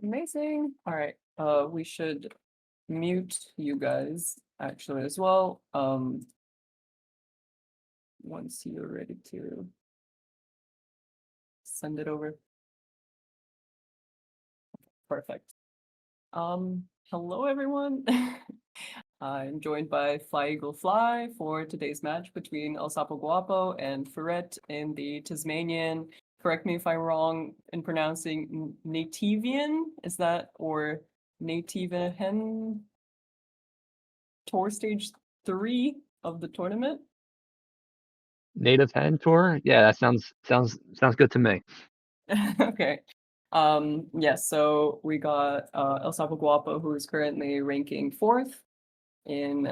Amazing. All right. We should mute you guys actually as well. Once you're ready to send it over. Perfect. Hello everyone. I'm joined by Fly Eagle Fly for today's match between ElSapoGuapo and Furret in the Tasmanian. Correct me if I'm wrong in pronouncing Nativehen, is that, or Nativehen Tour Stage 3 of the tournament? Nativehen Tour? Yeah, that sounds good to me. Okay. Yes, so we got ElSapoGuapo, who is currently ranking 4th in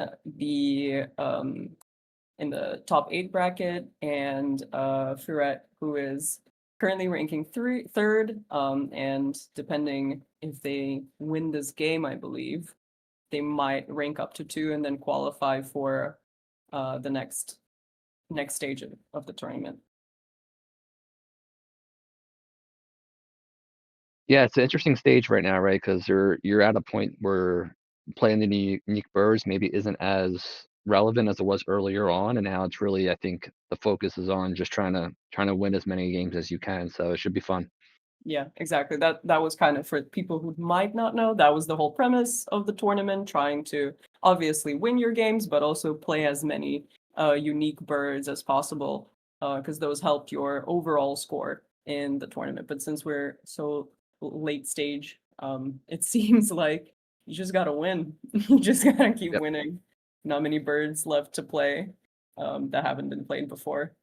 the top 8 bracket, and Furret, who is currently ranking third, and depending if they win this game, I believe they might rank up to 2 and then qualify for the next stage of the tournament. Yeah, it's an interesting stage right now, right? Because you're at a point where playing the unique birds maybe isn't as relevant as it was earlier on, and now it's really, I think, the focus is on just trying to win as many games as you can. So it should be fun. Yeah, exactly. That was kind of, for people who might not know, that was the whole premise of the tournament, trying to obviously win your games, but also play as many unique birds as possible, because those helped your overall score in the tournament. But since we're so late stage, it seems like you just gotta win. You just gotta keep Yep. winning. Not many birds left to play that haven't been played before.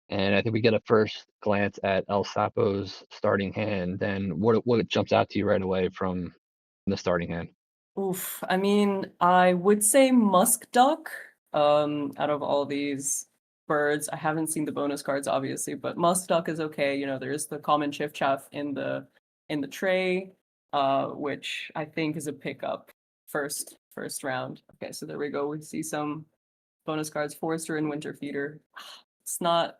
And I think we get a first glance at El Sapo's starting hand. Then what jumps out to you right away from the starting hand? Oof, I mean, I would say musk duck. Out of all these birds, I haven't seen the bonus cards, obviously, but musk duck is okay. You know, there's the common chiffchaff in the tray, which I think is a pickup first round. Okay, so there we go. We see some bonus cards, Forester and Winter Feeder. It's not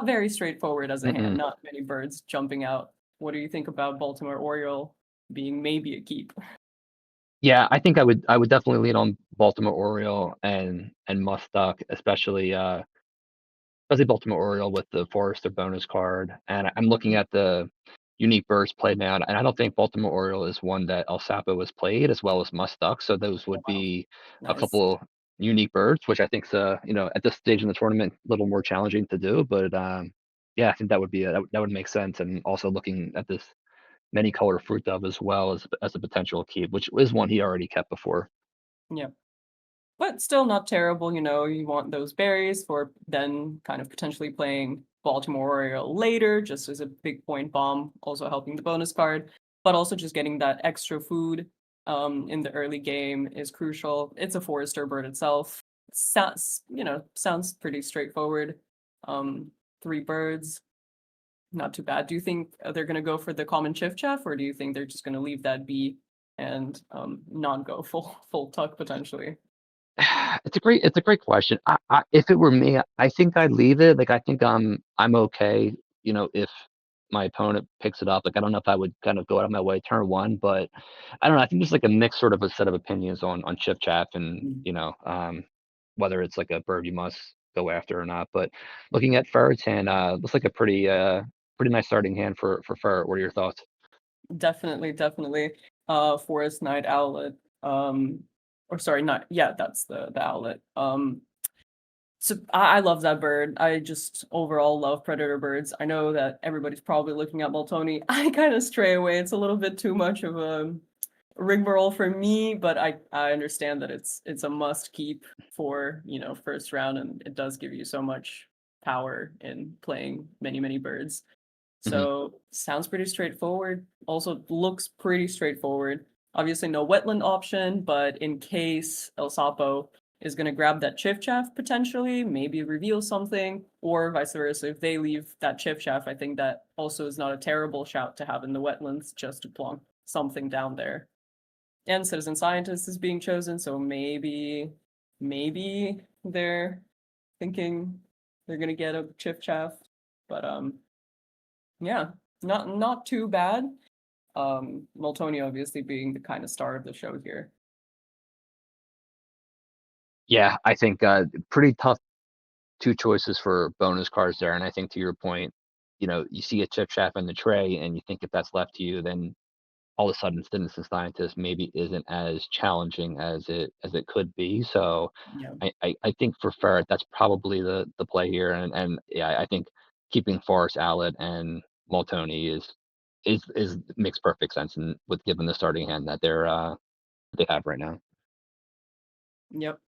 very straightforward as a hand. Mm-mm. Not many birds jumping out. What do you think about Baltimore Oriole being maybe a keep? Yeah, I think I would definitely lean on Baltimore Oriole and Mustock, especially Baltimore Oriole with the Forester bonus card. And I'm looking at the unique birds played now, and I don't think Baltimore Oriole is one that El Sapo has played as well as Mustock. So those would Wow, be a nice. couple unique birds, which I think's at this stage in the tournament a little more challenging to do. But yeah, I think that would be that would make sense. And also looking at this many color fruit dove as well as a potential keep, which is one he already kept before. Yeah. But still not terrible, you know, you want those berries for then kind of potentially playing Baltimore Oriole later, just as a big point bomb, also helping the bonus card, but also just getting that extra food in the early game is crucial. It's a Forester bird itself. Sounds pretty straightforward. Um, 3 birds, not too bad. Do you think they're gonna go for the common chiffchaff, or do you think they're just gonna leave that be and not go full tuck potentially? It's a great question. If it were me, I think I'd leave it. Like I think I'm okay. If my opponent picks it up, like I don't know if I would kind of go out of my way turn one, but I don't know. I think there's like a mixed sort of a set of opinions on Chip Chaff and whether it's like a bird you must go after or not. But looking at Ferret's hand, looks like a pretty nice starting hand for Ferret. What are your thoughts? Definitely, definitely. Forest Night Owlet. Or sorry, not yeah, that's the owlet. So I love that bird. I just overall love predator birds. I know that everybody's probably looking at Moltoni. I kind of stray away. It's a little bit too much of a rigmarole for me, but I understand that it's a must keep for, first round, and it does give you so much power in playing many birds. Hmm. So sounds pretty straightforward. Also looks pretty straightforward. Obviously no wetland option, but in case El Sapo is going to grab that chiffchaff potentially, maybe reveal something, or vice versa. If they leave that chiffchaff, I think that also is not a terrible shout to have in the wetlands, just to plonk something down there. And citizen scientist is being chosen, so maybe they're thinking they're going to get a chiffchaff. But yeah, not too bad. Moltoni obviously being the kind of star of the show here. Yeah, I think pretty tough two choices for bonus cards there. And I think to your point, you see a chip chap in the tray and you think if that's left to you, then all of a sudden Citizen Scientist maybe isn't as challenging as it could be. So Yeah. I think for Ferret, that's probably the play here. And yeah, I think keeping Forest Outlet and Moltoni is makes perfect sense and with given the starting hand that they have right now. Yep.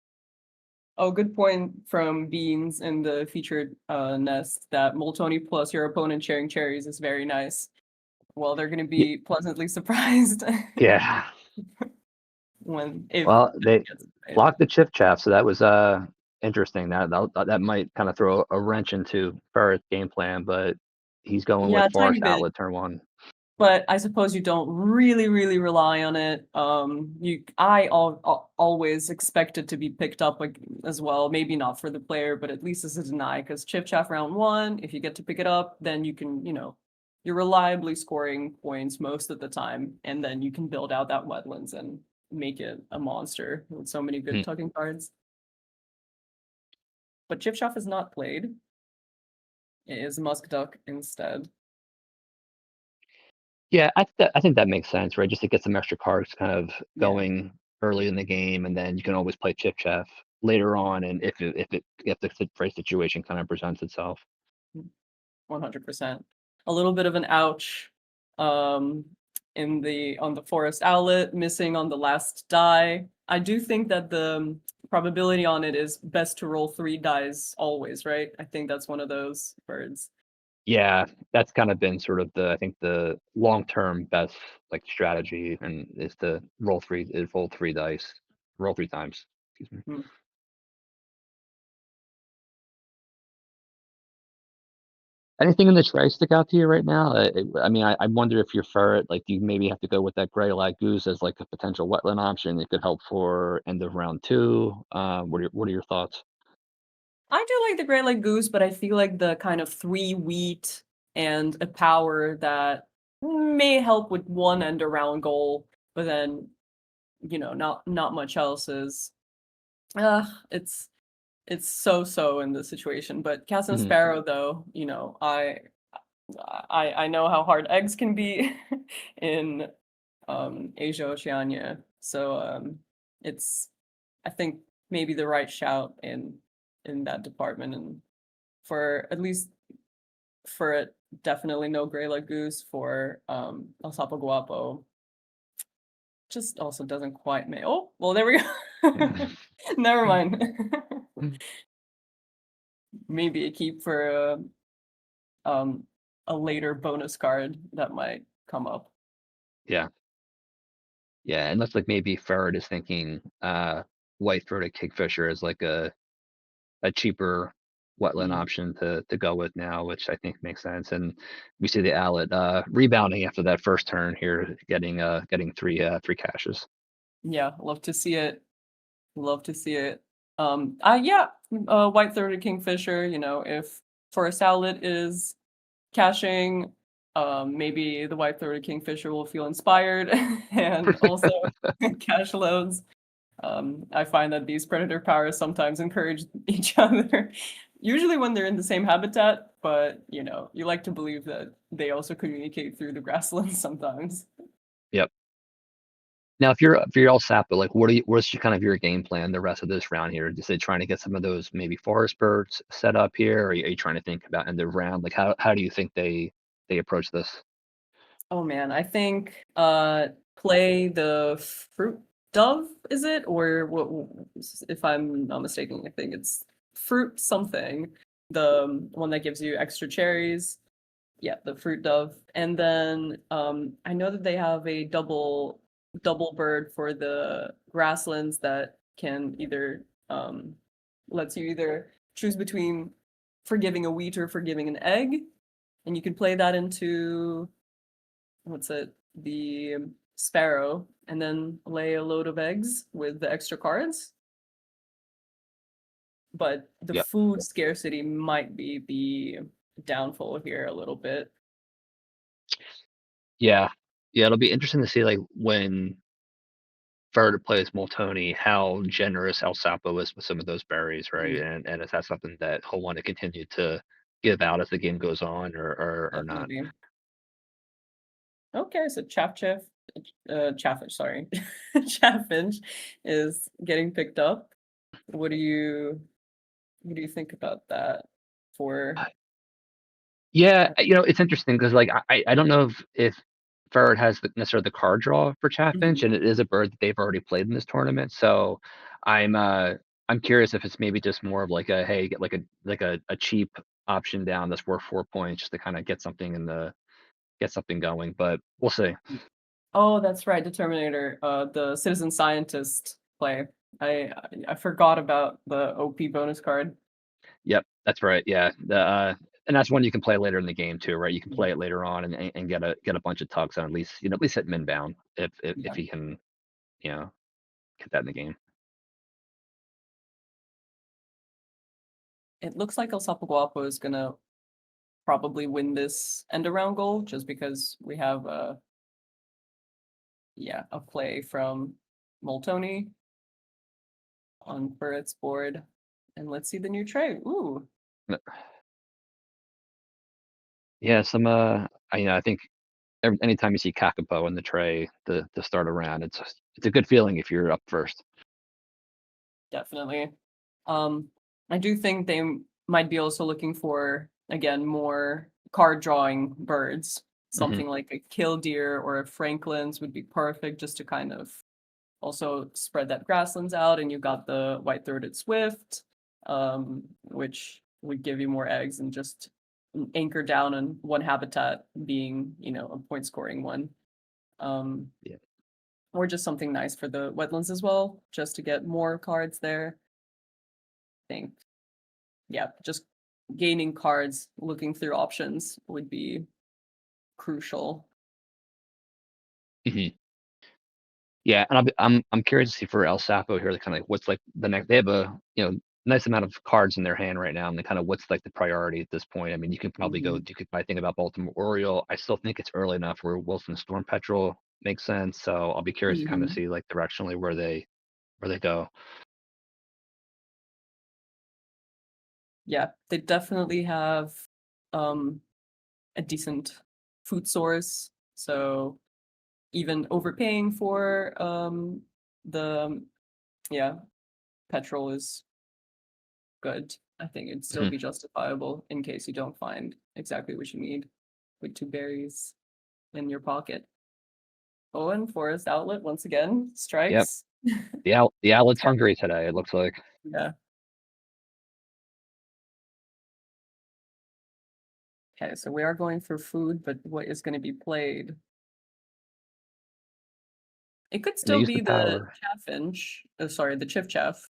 Oh, good point from Beans in the featured nest that Moltoni plus your opponent sharing cherries is very nice. Well, they're going to Y- be pleasantly surprised Yeah. when if Well, it they gets played. blocked the chip chap, so that was interesting. That might kind of throw a wrench into Ferret's game plan, but he's going Yeah, with a tiny Forest bit. Outlet turn one. But I suppose you don't really rely on it. Always expect it to be picked up like, as well. Maybe not for the player, but at least as a deny. Because Chip Chaff round one, if you get to pick it up, then you can, you're reliably scoring points most of the time, and then you can build out that wetlands and make it a monster with so many good Hmm. tugging cards. But Chip Chaff is not played. It is Musk Duck instead. Yeah, I think that makes sense, right? Just to get some extra cards kind of Yeah. going early in the game, and then you can always play Chip Chef later on, and if the right situation kind of presents itself. 100%. A little bit of an ouch um on the forest outlet, missing on the last die. I do think that the probability on it is best to roll 3 dice always, right? I think that's one of those birds. Yeah, that's kind of been sort of I think the long-term best like strategy and is to roll three dice, roll three times. Excuse me. Hmm. Anything in the tray stick out to you right now? I mean, I wonder if you're Ferret, like, do you maybe have to go with that gray lag goose as like a potential wetland option? It could help for end of round two. What are your thoughts? I do like the Great Lake Goose, but I feel like the kind of 3 wheat and a power that may help with one end around goal, but then not much else is uh it's so in this situation. But Cass and Hmm. Sparrow, though, I know how hard eggs can be in Asia Oceania. So it's I think maybe the right shout in that department, and for at least for it, definitely no Grey Leg Goose for ElSapoGuapo. Just also doesn't quite make. Oh, well, there we go. Yeah. Never mind. Maybe a keep for um a later bonus card that might come up. Yeah. Yeah. And looks like maybe Ferret is thinking white-throated kingfisher is like a cheaper wetland Mm, option to go with now, which I think makes sense. And we see the Owlet rebounding after that first turn here, getting three caches. yeah, love to see it. Love to see it. Yeah, white-throated kingfisher. If Forest Outlet is caching, maybe the white-throated kingfisher will feel inspired and also cache loads. I find that these predator powers sometimes encourage each other, usually when they're in the same habitat, but you like to believe that they also communicate through the grasslands sometimes. Yep. Now, if you're all Sapo, like what's your kind of your game plan the rest of this round here? Is it trying to get some of those maybe forest birds set up here? Or are you trying to think about end of round? Like how do you think they approach this? Oh man, I think play the fruit dove, is it? Or what, if I'm not mistaken, I think it's fruit something. The one that gives you extra cherries. Yeah, the fruit dove. And then I know that they have a double bird for the grasslands that can either lets you either choose between forgiving a wheat or forgiving an egg. And you can play that into what's it, the sparrow, and then lay a load of eggs with the extra cards. But the Yep. food scarcity might be the downfall here a little bit. Yeah. Yeah, it'll be interesting to see, like, when Furret plays Moltoni, how generous El Sapo is with some of those berries, right? Mm, And is that something that he'll wanna continue to give out as the game goes on or not? definitely. Okay, so Chaffinch, sorry. Chaffinch is getting picked up. What do you what do you think about that for Yeah, it's interesting because like, I don't know if Ferret has necessarily the card draw for Chaffinch, Mhm. and it is a bird that they've already played in this tournament, so I'm, uh, I'm curious if it's maybe just more of like a, "Hey, get like a cheap option down that's worth 4 points just to kinda get something going," but we'll see. Oh, that's right, Determinator, the citizen scientist play. I forgot about the OP bonus card. Yep, that's right, yeah, and that's one you can play later in the game too, right? You can Mm, play it later on and get a bunch of tucks and at least hit min bound if yeah. he can, you know, get that in the game. It looks like ElSapoGuapo is gonna probably win this end around goal just because we have a play from Moltoni on Furret's board. And let's see the new tray. Ooh, Yeah, I think anytime you see Kakapo in the tray to start a round, it's a good feeling if you're up first. definitely. Um, I do think they might be also looking for, again, more card drawing birds. Mhm. Something like a killdeer or a Franklin's would be perfect just to kind of also spread that grasslands out. And you got the white-throated swift, which would give you more eggs and just anchor down on one habitat being, a point scoring one. Um, Yeah. or just something nice for the wetlands as well, just to get more cards there. I think, yeah, just gaining cards, looking through options would be crucial. Mhm. Yeah, and I'm curious to see for El Sapo here, like, kinda like what's, like, the next they have a, nice amount of cards in their hand right now, and then kinda what's, like, the priority at this point. I mean, Hmm. you could probably think about Baltimore Oriole. I still think it's early enough where Wilson Storm Petrel makes sense, so I'll be curious to kinda Hmm. see, like, directionally where they go. Yeah, they definitely have um, a decent food source. So even overpaying for the yeah petrol is good. I think it'd still Mhm. be justifiable in case you don't find exactly what you need with two berries in your pocket. Owen Forest Outlet once again Yep. strikes. The outlet's Yeah. hungry today, it looks like. Yeah. Okay, so we are going for food, but what is going to be played? It could And they still use the be the power. chaffinch. Oh, sorry, the chiff chaff,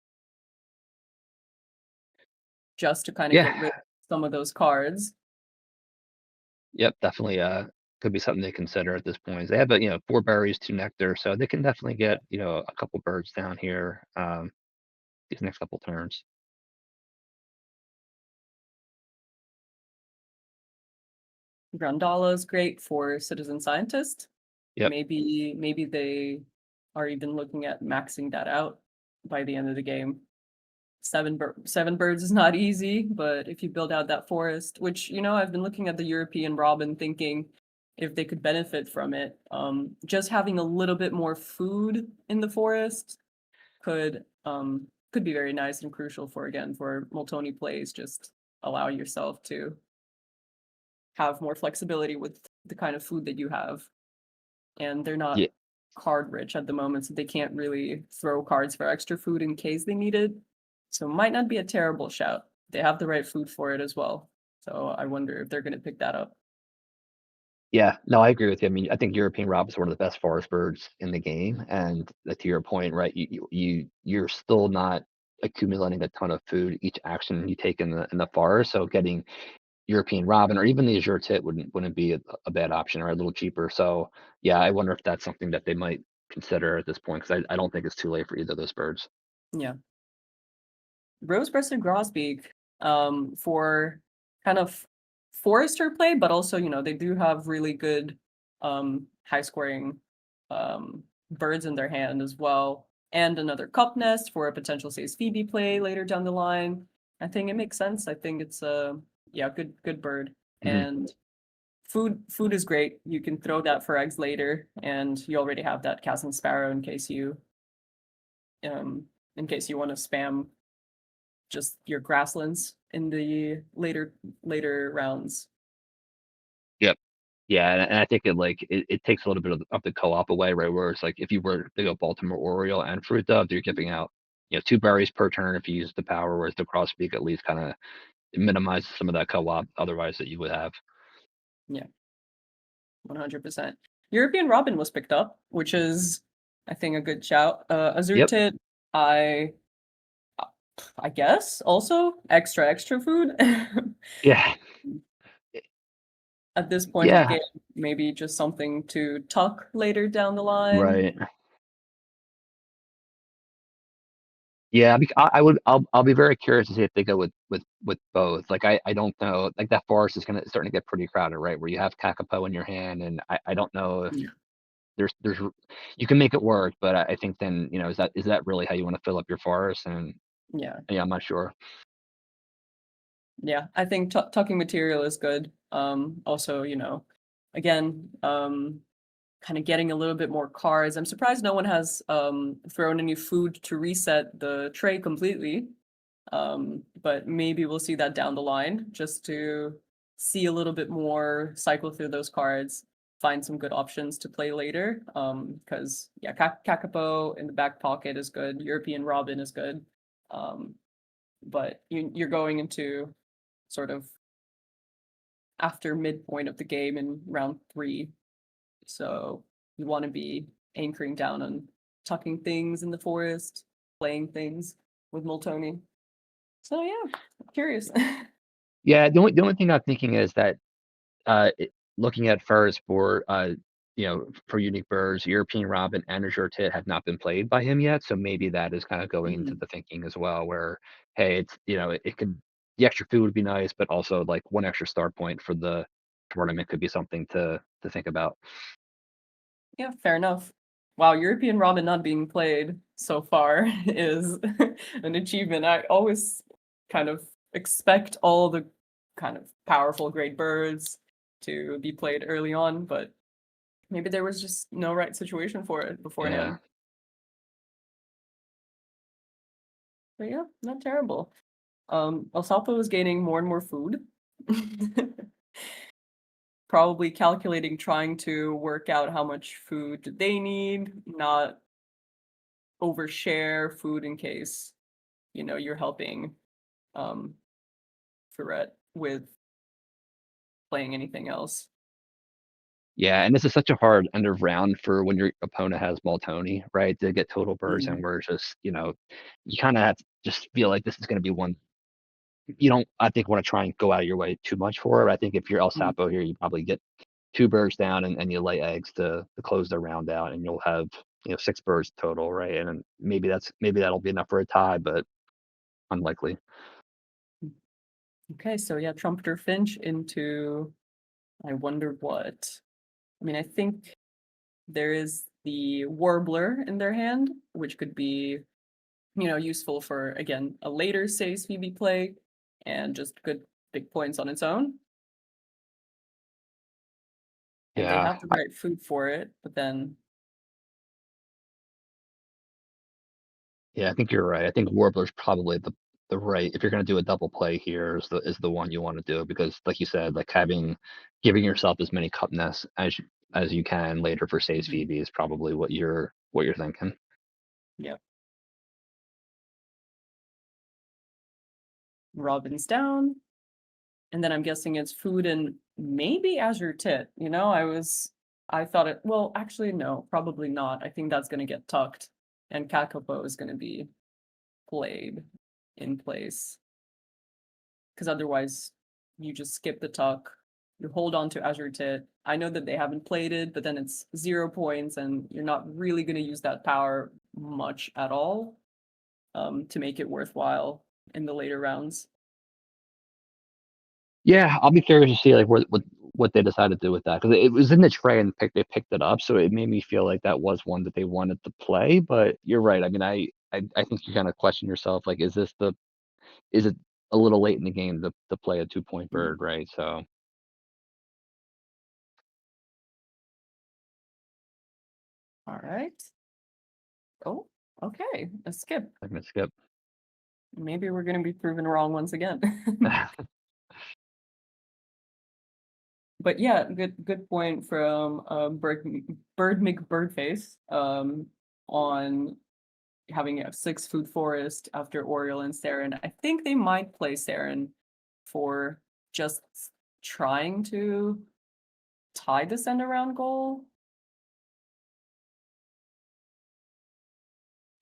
just to kind of Yeah. get rid of some of those cards. Yep, definitely, could be something they consider at this point. They have, 4 berries, 2 nectar, so they can definitely get, a couple birds down here, these next couple turns. Grandala is great for citizen scientist. Yep. Maybe they are even looking at maxing that out by the end of the game. Seven birds is not easy, but if you build out that forest, which I've been looking at the European robin, thinking if they could benefit from it, just having a little bit more food in the forest could be very nice and crucial for again for Moltoni plays. Just allow yourself to have more flexibility with the kind of food that you have, and they're not Yeah. card rich at the moment, so they can't really throw cards for extra food in case they need it. So it might not be a terrible shout. They have the right food for it as well. So I wonder if they're going to pick that up. Yeah, no, I agree with you. I mean, I think European robins are one of the best forest birds in the game, and, to your point, right, you're still not accumulating a ton of food each action you take in the forest, so getting European robin or even the azure tit wouldn't be a bad option or a little cheaper, so, yeah, I wonder if that's something that they might consider at this point because I don't think it's too late for either of those birds. Yeah. Rose-breasted grosbeak, for kind of forester play, but also, they do have really good high scoring birds in their hand as well, and another cup nest for a potential Says Phoebe play later down the line. I think it makes sense. I think it's a yeah, good bird. Hmm. And food is great. You can throw that for eggs later, and you already have that Cas and Sparrow um in case you want to spam just your grasslands in the later rounds. Yep. Yeah, and I think it takes a little bit of the co-op away, right? Where it's like if you were to go Baltimore Oriole and Fruit Dove, you're giving out, 2 berries per turn if you use the power, whereas the Crossbeak at least kinda minimizes some of that co-op otherwise that you would have. Yeah, 100%. European Robin was picked up, which is, I think, a good shout. Azure Yep. Tit, I I guess also extra food. Yeah. At this point of the Yeah. game, maybe just something to tuck later down the line. Right. Yeah, I'll be very curious to see if they go with both. Like, I don't know, like, that forest is starting to get pretty crowded, right? Where you have Kakapo in your hand, and I don't know if Yeah. there's you can make it work, but I think then, is that really how you wanna fill up your forest? And, Yeah. yeah, I'm not sure. Yeah, I think tucking material is good. Also, again, kind of getting a little bit more cards. I'm surprised no one has thrown any food to reset the tray completely. But maybe we'll see that down the line just to see a little bit more, cycle through those cards, find some good options to play later. Because yeah, Kakapo in the back pocket is good. European Robin is good. Um, but you're going into sort of after midpoint of the game in round 3. So you want to be anchoring down on tucking things in the forest, playing things with Moltoni. So yeah, I'm curious. Yeah, the only thing I'm thinking is that, looking at first for unique birds, European Robin and Azure Tit have not been played by him yet, so maybe that is kinda going into Mhm. the thinking as well where, hey, it could the extra food would be nice, but also, like, 1 extra start point for the tournament could be something to think about. Yeah, fair enough. Wow, European Robin not being played so far is an achievement. I always kind of expect all the kind of powerful great birds to be played early on, but maybe there was just no right situation for it Yeah. beforehand. But yeah, not terrible. ElSapo is gaining more and more food. Probably calculating, trying to work out how much food they need, not overshare food in case, you're helping um Furret with playing anything else. Yeah, and this is such a hard end of round for when your opponent has Maltoni, right? To get total birds, and Mhm. we're just, you kinda have to just feel like this is gonna be one you don't, I think, wanna try and go out of your way too much for it. I think if you're El Mm. Sapo here, you probably get 2 birds down and you lay eggs to close the round out, and you'll have, 6 birds total, right? And then maybe that'll be enough for a tie, but unlikely. Okay, so yeah, Trumpeter Finch into I wonder what. I mean, I think there is the Warbler in their hand, which could be, useful for again a later Says Phoebe play and just good big points on its own. And they Yeah. have the right food for it, but then Yeah, I think you're right. I think Warbler's probably the right, if you're gonna do a double play here, is the one you wanna do because like you said, like giving yourself as many cup nests as you can later for Says Mhm. Phoebe is probably what you're thinking. Yep. Robin's down. And then I'm guessing it's food and maybe Azure Tit. I thought it, well, actually, no, probably not. I think that's going to get tucked and Kakapo is going to be played in place because otherwise you just skip the tuck. You hold on to Azure Tit. I know that they haven't played it, but then it's 0 points and you're not really going to use that power much at all to make it worthwhile in the later rounds. Yeah, I'll be curious to see like what they decided to do with that because it was in the tray and they picked it up, so it made me feel like that was one that they wanted to play. But you're right. I mean, I think you kind of question yourself, like, is it a little late in the game to play a 2 point Mm. bird, right? So All right. Oh, okay. A skip. I'm gonna skip. Maybe we're going to be proven wrong once again. But yeah, good point from Bird McBirdface on having a 6 food forest after Oriole and Saren. I think they might play Saren for just trying to tie the send around goal.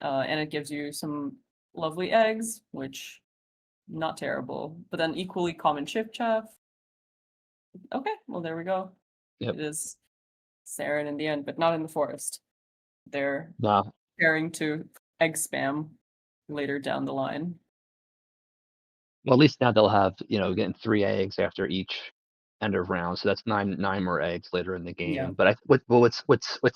And it gives you some lovely eggs, which not terrible, but then equally common chip chaff. Okay, well there we go. Yep. It is Saren in the end, but not in the forest. They're No. preparing to egg spam later down the line. Well, at least now they'll have, getting 3 eggs after each end of round, so that's 9 more eggs later in the Yeah. game. But what's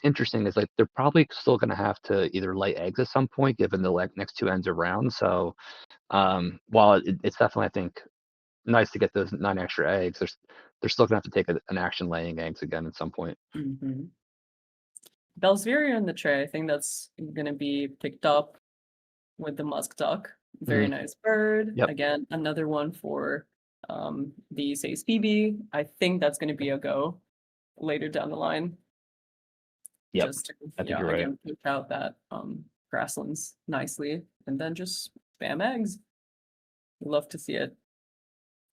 interesting is, like, they're probably still gonna have to either lay eggs at some point given the, like, next 2 ends of rounds. So, while it's definitely, I think, nice to get those 9 extra eggs, they're still gonna have to take an action laying eggs again at some point. Mm-hmm. Bellsveria in the tray. I think that's gonna be picked up with the musk duck. Very Mhm. nice bird. Yep. Again, another one for the Sace PB. I think that's gonna be a go later down the line. Yep. Just to, I think yeah, you're right. again, push out that grasslands nicely and then just spam eggs. Love to see it.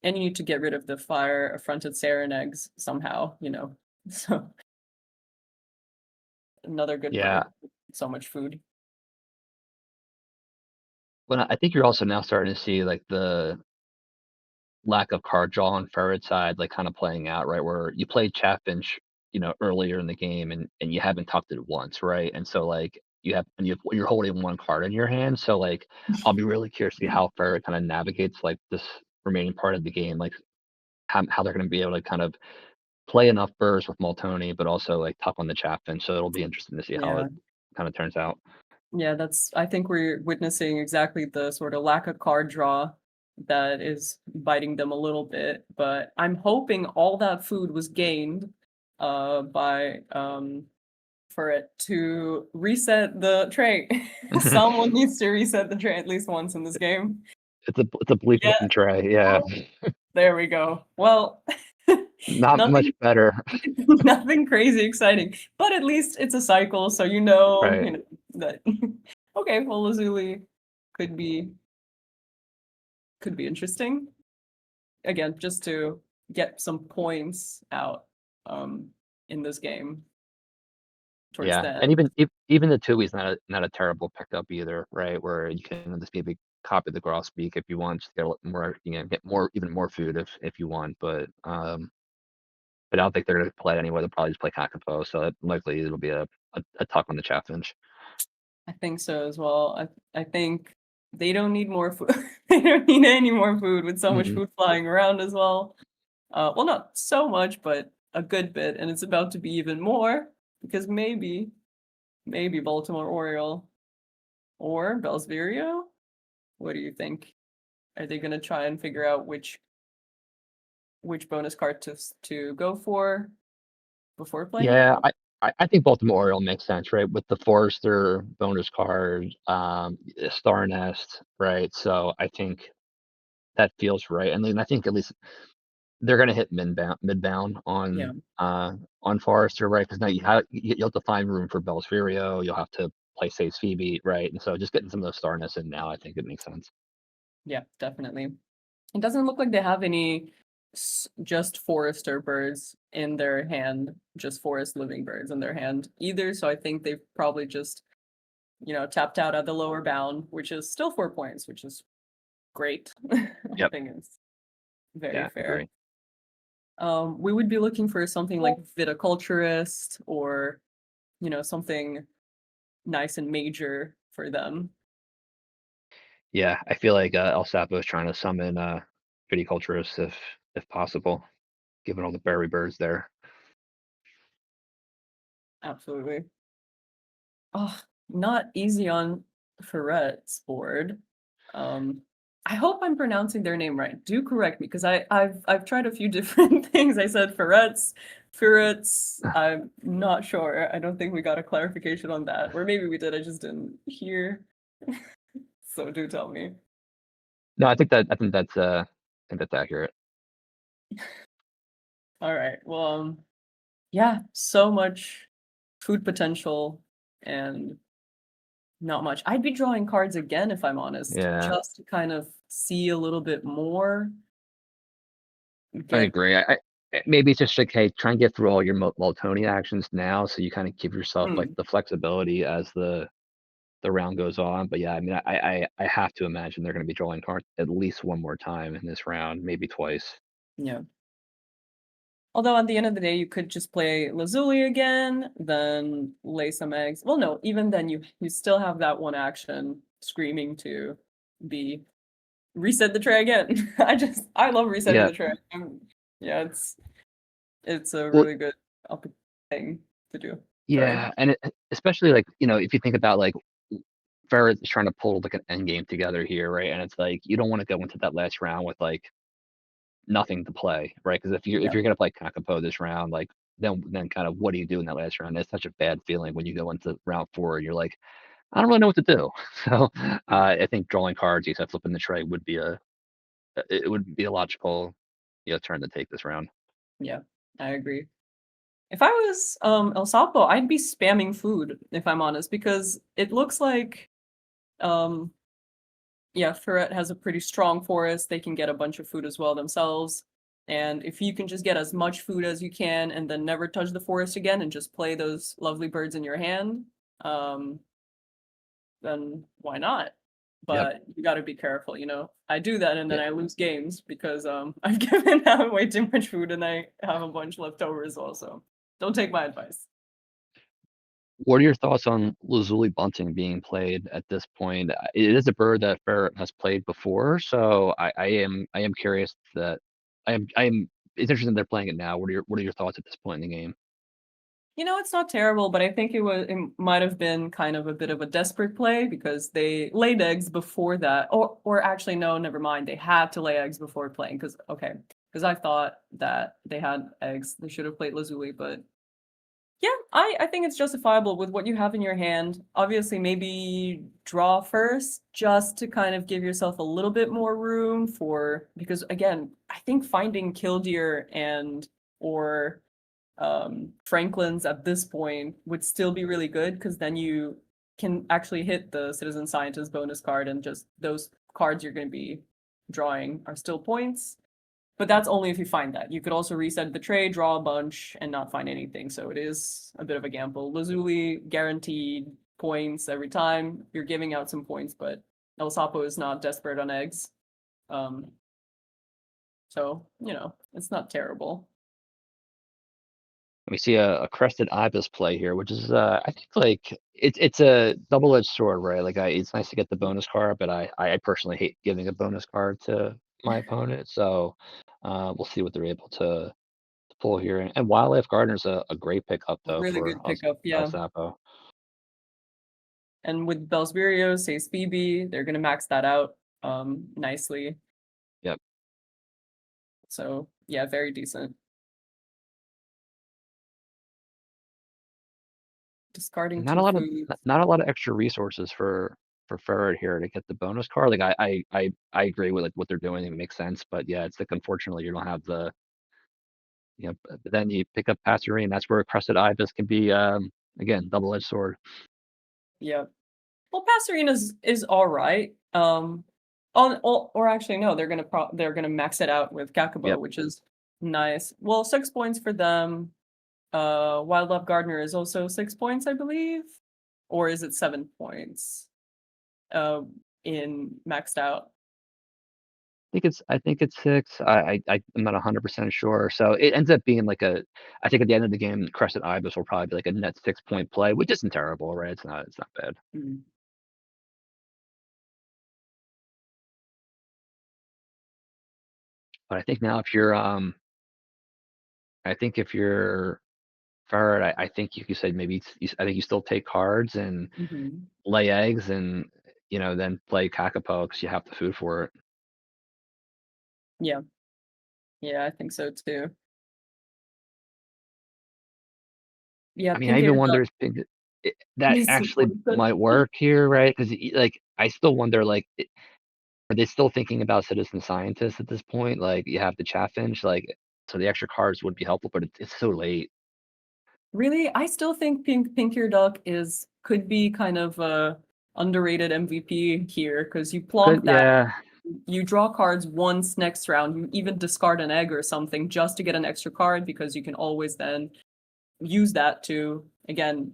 And you need to get rid of the fire affronted Saren eggs somehow, you know. So another good Yeah. bird. So much food. But I think you're also now starting to see, like, the lack of card draw on Furret's side, like, kinda playing out, right? Where you played Chaffinch, earlier in the game and you haven't tucked it once, right? And so, like, you're holding 1 card in your hand, so, like, I'll be really curious to see how Furret kinda navigates, like, this remaining part of the game, like, how they're gonna be able to kind of play enough burrs with Moltoni, but also, like, tuck on the Chaffinch, so it'll be interesting to see how Yeah. it kinda turns out. Yeah, I think we're witnessing exactly the sort of lack of card draw that is biting them a little bit. But I'm hoping all that food was gained by for it to reset the tray. Someone needs to reset the tray at least once in this game. It's a bleep Yeah, looking tray, yeah. well, there we go. Well, Not much nothing better. nothing crazy exciting, but at least it's a cycle, so Right. you know that okay, well Lazuli could be could be interesting. Again, just to get some points out in this game towards Yeah, the and end. even the Tui's not a terrible pickup either, right? Where you can just maybe copy the grosbeak if you want, just get a little more, get more even more food if you want, but I don't think they're gonna play it anyway. They'll probably just play Kakapo, so likely it'll be a tuck on the Chaffinch. I think so as well. I think they don't need more food. They don't need any more food with so much Mhm. food flying around as well. Well, not so much, but a good bit, and it's about to be even more because maybe Baltimore Oriole or Bellsverio. What do you think? Are they gonna try and figure out which bonus card to go for before playing it? Yeah, I think Baltimore Oriole makes sense, right? With the Forester bonus card, Star Nest, right? So I think that feels right, and then I think at least they're gonna hit midbound Yeah, on Forester, right? Because now you'll have to find room for Bellsferio, you'll have to play Safe Phoebe, right? And so just getting some of those Starness in now, I think it makes sense. yeah, definitely. It doesn't look like they have any just forester birds in their hand, just forest living birds in their hand either. So I think they've probably just, tapped out at the lower bound, which is still 4 points, which is great. I Yep. think it's very Yeah, fair. agree. We would be looking for something like viticulturist or, something nice and major for them. Yeah, I feel like, El Sapo is trying to summon, viticulturists if possible. given all the berry birds there. Absolutely. Oh, not easy on Furret's board. Um, I hope I'm pronouncing their name right. Do correct me because I've tried a few different things. I said Furret's. I'm not sure. I don't think we got a clarification on that, or maybe we did. I just didn't hear. So do tell me. No, I think that's accurate. All right. Well, yeah, so much food potential and not much. I'd be drawing cards again if I'm honest, Yeah, just to kind of see a little bit more, I get agree. Maybe it's just like, hey, try and get through all your Multoni actions now, so you kind of give yourself like mm, the flexibility as the round goes on. But yeah, I mean, I have to imagine they're going to be drawing cards at least one more time in this round, maybe twice. yeah. Although at the end of the day, you could just play Lazuli again, then lay some eggs. Well, no, even then you still have that one action screaming to be reset the tray again. I love resetting Yeah, the tray. Yeah, it's a well, really good thing to do. Sorry. yeah, and especially like if you think about like Ferret is trying to pull like an end game together here, right? And it's like you don't want to go into that last round with like nothing to play, right? Because if Yeah. you're gonna play Kakapo this round, like then kind of what do you do in that last round? It's such a bad feeling when you go into round four and you're like, I don't really know what to do. So I think drawing cards, except flipping the tray, would be it would be a logical turn to take this round. Yeah, I agree. If I was El Sapo, I'd be spamming food if I'm honest, because it looks like um yeah, Ferret has a pretty strong forest. They can get a bunch of food as well themselves. And if you can just get as much food as you can and then never touch the forest again and just play those lovely birds in your hand, um, then why not? Yep. But you got to be careful, you know. I do that and then Yeah. I lose games because I've given out way too much food and I have a bunch left over as well. So don't take my advice. What are your thoughts on Lazuli bunting being played at this point? It is a bird that Ferret has played before, so I am curious that I am it's interesting they're playing it now. What are your thoughts at this point in the game? You know, it's not terrible, but I think it might have been kind of a bit of a desperate play because they laid eggs before that. Or actually no, never mind. They had to lay eggs before playing because okay. Because I thought that they had eggs. They should have played Lazuli, but yeah, I think it's justifiable with what you have in your hand. Obviously, maybe draw first just to kind of give yourself a little bit more room for because again, I think finding killdeer and or Franklin's at this point would still be really good because then you can actually hit the citizen scientist bonus card and just those cards you're going to be drawing are still points. But that's only if you find that. You could also reset the tray, draw a bunch, and not find anything. So it is a bit of a gamble. Lazuli guaranteed points every time. You're giving out some points, but El Sapo is not desperate on eggs. Um, so, you know, it's not terrible. We see a crested ibis play here, which is I think like it's a double-edged sword, right? Like it's nice to get the bonus card, but I personally hate giving a bonus card to my opponent. So we'll see what they're able to pull here. And Wildlife Gardener's a great pickup though Really for good pickup, El yeah. Sapo. And with Bellsberios, Says Phoebe, they're gonna max that out nicely. Yep. So yeah, very decent. Discarding Not a two lot of foods. not a lot of extra resources for Ferret here to get the bonus card. Like I agree with like what they're doing. It makes sense, but yeah, it's like unfortunately you don't have the but then you pick up Passerine. That's where Crested Ibis can be again double-edged sword. Yeah. Well, Passerina's is all right. Or actually no, they're gonna max it out with Kakabo, Yep. which is nice. Well, 6 points for them. Wildlife Gardener is also 6 points, I believe, or is it 7 points? Uh, in maxed out. I think it's six. I'm not 100% sure. So it ends up being like I think at the end of the game, Crested Ibis will probably be like a net 6 point play, which isn't terrible, right? It's not bad. Mm. But I think now if you're I think if you're Ferret, I think you could say maybe I think you still take cards and Mhm. lay eggs and, then play Kakapo because you have the food for it. Yeah. Yeah, I think so too. Yeah, I mean, I pink ear even wonder duck if that is actually super good. might work here, right? Because like, I still wonder, like, are they still thinking about citizen scientists at this point? Like, you have the chaffinch, like, so the extra cards would be helpful, but it's so late. Really? I still think pink ear duck is could be kind of a underrated MVP here because you Could plonk that, yeah. you draw cards once next round, you even discard an egg or something just to get an extra card because you can always then use that to again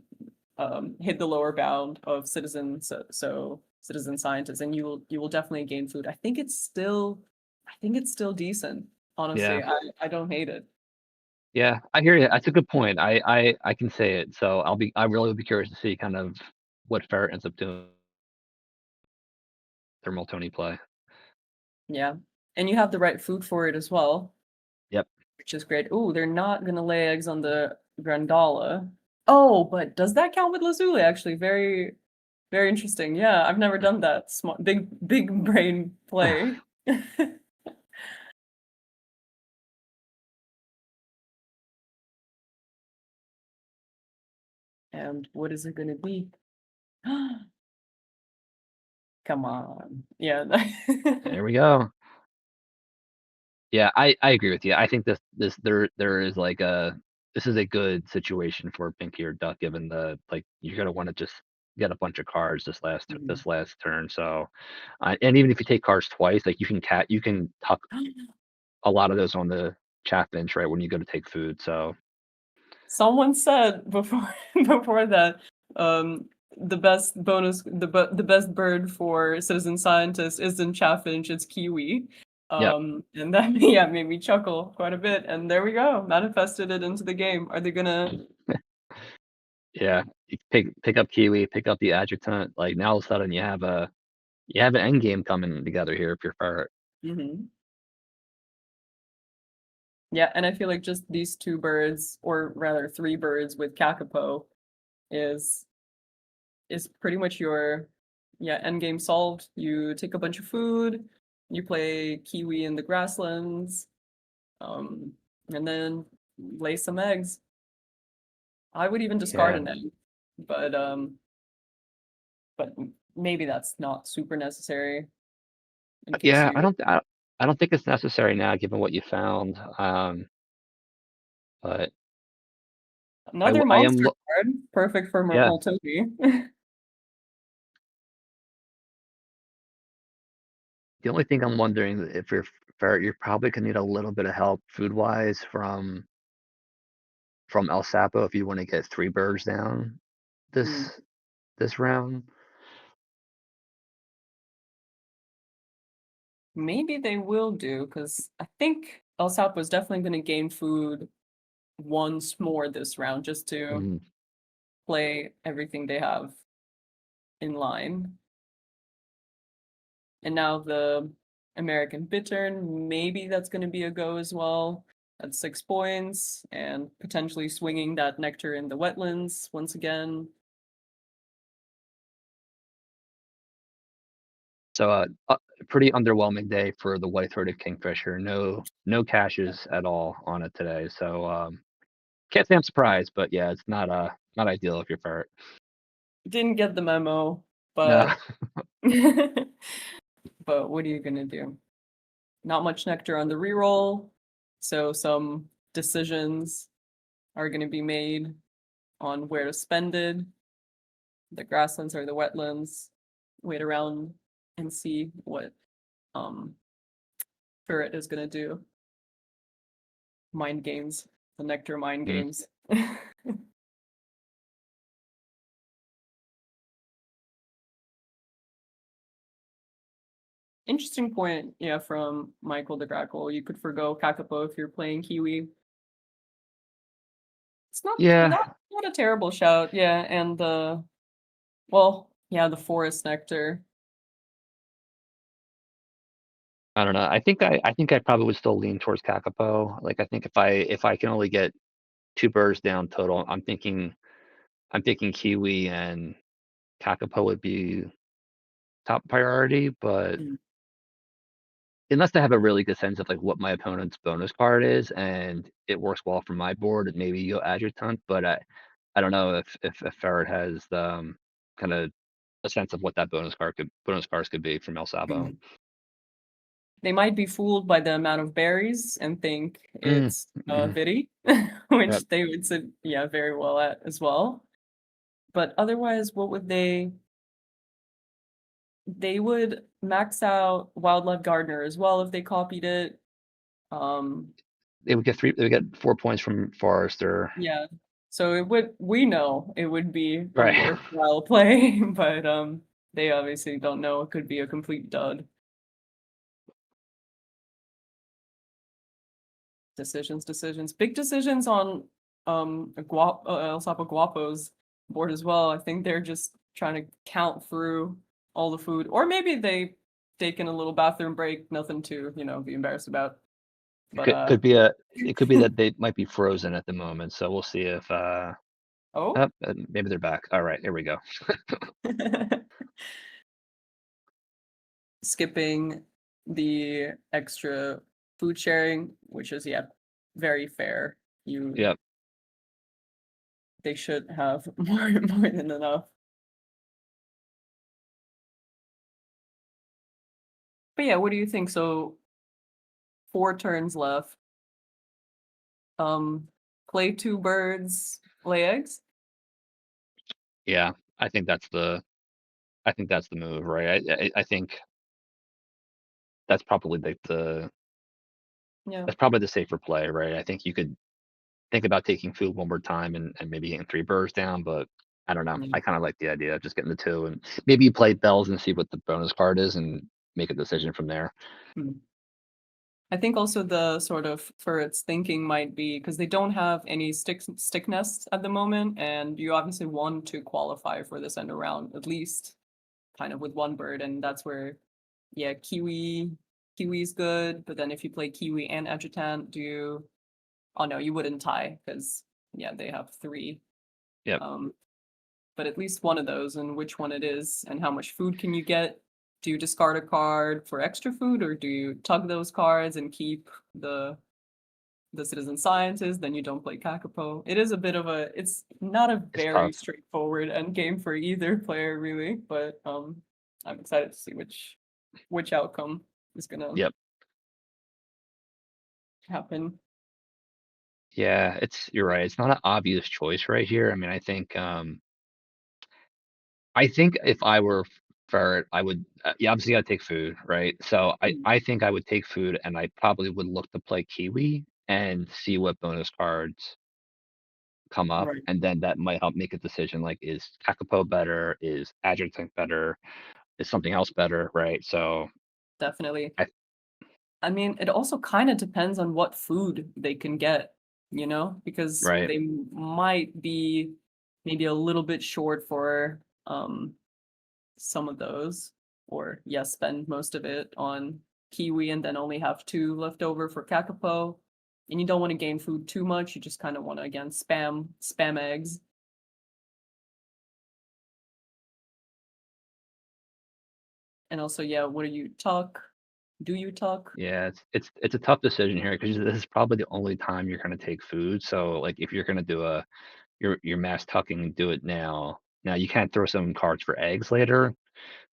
hit the lower bound of so citizen scientists, and you will definitely gain food. I think it's still decent. Yeah. Honestly, I don't hate it. Yeah, I hear you. That's a good point. I can say it. So I really would be curious to see kind of what Ferret ends up doing their Moltoni play. Yeah, and you have the right food for it as well, Yep. which is great. Ooh, they're not gonna lay eggs on the Grandala. Oh, but does that count with Lazuli? Actually, very very interesting. Yeah, I've never done that. Smart, big brain play. And what is it gonna be? Come on. Yeah. There we go. Yeah, I agree with you. I think there is like this is a good situation for Pinky or Duck given you're gonna want to just get a bunch of cards Mhm. this last turn. So, and even if you take cards twice, like you can tuck a lot of those on the chat bench right when you go to take food. So Someone said before before that, um, the best bird for citizen scientists isn't chaffinch, it's kiwi. yep, And that yeah made me chuckle quite a bit. And there we go, manifested it into the game. Are they gonna? yeah. You pick up Kiwi, pick up the adjutant. Like now all of a sudden you have an end game coming together here if you're Ferret. Mhm. Yeah, and I feel like just these two birds, or rather three birds with Kakapo, is is pretty much your yeah end game solved. You take a bunch of food, you play kiwi in the grasslands, um, and then lay some eggs. I would even discard Yeah. an egg, but maybe that's not super necessary in case Yeah, you I don't think it's necessary now given what you found. But another I am monster card, perfect for yeah. Moltovi. The only thing I'm wondering if you're Ferret, you're probably gonna need a little bit of help food wise from El Sapo if you want to get three birds down Hmm. this this round. Maybe they will do because I think ElSapo was definitely going to gain food once more this round just to Mhm. play everything they have in line. And now the American Bittern, maybe that's going to be a go as well. That's 6 points, and potentially swinging that nectar in the wetlands once again. So pretty underwhelming day for the white-throated kingfisher. No caches at all on it today. So can't say I'm surprised, but yeah, it's not ideal if you're Ferret. Didn't get the memo, No. but but what are you gonna do? Not much nectar on the reroll, so some decisions are gonna be made on where to spend it, the grasslands or the wetlands. Wait around and see what um Furret is gonna do. Mind games, the nectar mind Mm. games. Interesting point, yeah, from Michael the Grackle. You could forgo Kakapo if you're playing Kiwi. It's not Yeah, not not a terrible shout, yeah, and the well, yeah, the forest nectar. I don't know. I think I probably would still lean towards Kakapo. Like I think if I can only get 2 birds down total, I'm thinking Kiwi and Kakapo would be top priority, but Mm, unless I have a really good sense of, like, what my opponent's bonus card is and it works well for my board, maybe you'll adjutant, but I don't know if Ferret has, kinda a sense of what that bonus cards could be from El Sabo. mm. They might be fooled by the amount of berries and think Mm, it's, mhm, Vidi, yep. which they would sit, yeah, very well at as well. But otherwise, what would they would max out Wildlife Gardener as well if they copied it. Um, They would get 4 points from Forester. yeah. So we know it would be a Right. worthwhile play, but, they obviously don't know it could be a complete dud. Decisions. Big decisions on, ElSapoGuapo's board as well. I think they're just trying to count through all the food, or maybe they taken a little bathroom break, nothing to, be embarrassed about. It But, could be that they might be frozen at the moment, so we'll see if, oh? maybe they're back. Alright, here we go. Skipping the extra food sharing, which is, yeah, very fair. Yep. They should have more than enough. But yeah, what do you think? So 4 turns left. Um, play 2 birds, lay eggs? Yeah, I think that's the I think that's the move, right? I think that's probably Yeah. that's probably the safer play, right? I think you could think about taking food one more time and maybe getting 3 birds down, but I don't know. Mm, I kinda like the idea of just getting the 2 and maybe you play bells and see what the bonus card is and make a decision from there. mm. I think also the sort of for its thinking might be because they don't have any stick nests at the moment, and you obviously want to qualify for this end around at least kind of with 1 bird, and that's where, yeah, kiwi's good, but then if you play kiwi and adjutant, do you oh no, you wouldn't tie because yeah, they have 3. Yep, Um, but at least one of those and which one it is and how much food can you get. Do you discard a card for extra food or do you tug those cards and keep the citizen scientist? Then you don't play Kakapo. It is a bit of a it's not a it's very tough. straightforward end game for either player really, but I'm excited to see which outcome is gonna Yep. happen. Yeah, you're right. It's not an obvious choice right here. I mean, I think if I were Ferret, I would, you obviously gotta take food, right? So I Mm, I think I would take food, and I probably would look to play Kiwi and see what bonus cards come up, right, and then that might help make a decision, like, is Kakapo better? Is Adjutant better? Is something else better, right? So definitely. I I mean, it also kind of depends on what food they can get, because right, they might be maybe a little bit short for some of those, or yes, spend most of it on kiwi and then only have 2 left over for kakapo. And you don't want to gain food too much. You just kind of want to again spam eggs. And also, yeah, what do you tuck? Do you tuck? yeah, it's a tough decision here because this is probably the only time you're gonna take food, so, like, if you're gonna do your mass tucking, do it now. Now you can't throw some cards for eggs later,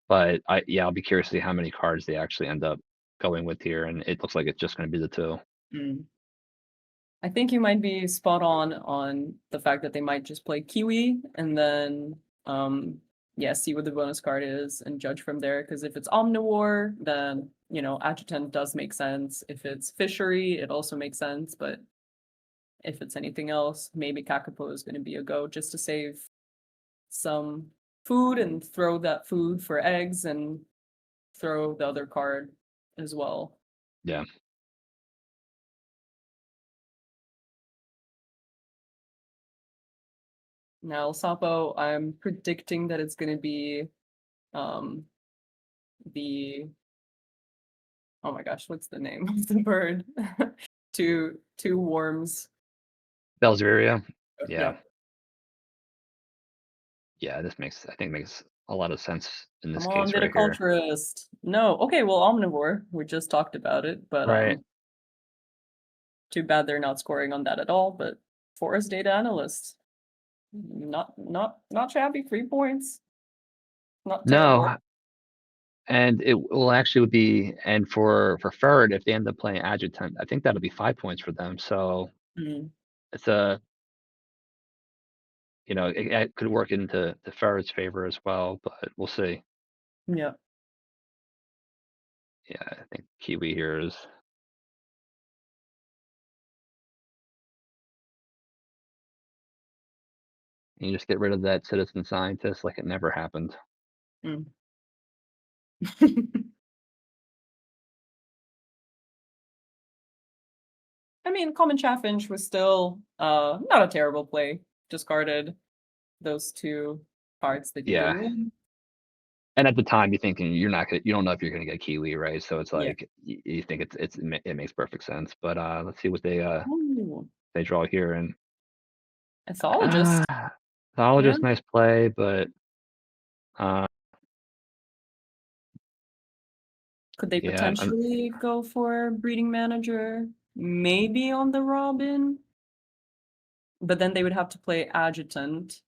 but yeah, I'll be curious to see how many cards they actually end up going with here, and it looks like it's just gonna be the 2. Mm. I think you might be spot on the fact that they might just play Kiwi and then yeah, see what the bonus card is and judge from there. Because if it's omnivore, then adjutant does make sense. If it's fishery, it also makes sense. But if it's anything else, maybe Kakapo is going to be a go just to save some food and throw that food for eggs and throw the other card as well. Yeah. Now, Sapo, I'm predicting that it's going to be um the oh my gosh, what's the name of the bird? Two worms. Belzeria. Yeah. Yeah. Yeah, I think makes a lot of sense in Come this on, case right here. viticulturist. No. Okay, well, omnivore. We just talked about it, but Right. too bad they're not scoring on that at all. But forest data analyst, not shabby. 3 points. Not terrible. No, and it will actually be and for Furret, if they end up playing Adjutant, I think that'll be 5 points for them, so Mm, it's a it could work into the Furret's favor as well, but we'll see. yeah. Yeah, I think Kiwi here is you just get rid of that citizen scientist like it never happened. Mm. I mean, common chaffinch was still not a terrible play. Discarded those two cards that you Yeah, didn't win. and at the time, you're thinking you don't know if you're gonna get Kiwi, right? So it's Yeah. like you think it makes perfect sense, but, let's see what Ooh, they draw here, and, ethologist. Yeah. Zoologist, nice play, but, uh, Could they yeah, potentially go for breeding manager? Maybe on the Robin, but then they would have to play adjutant.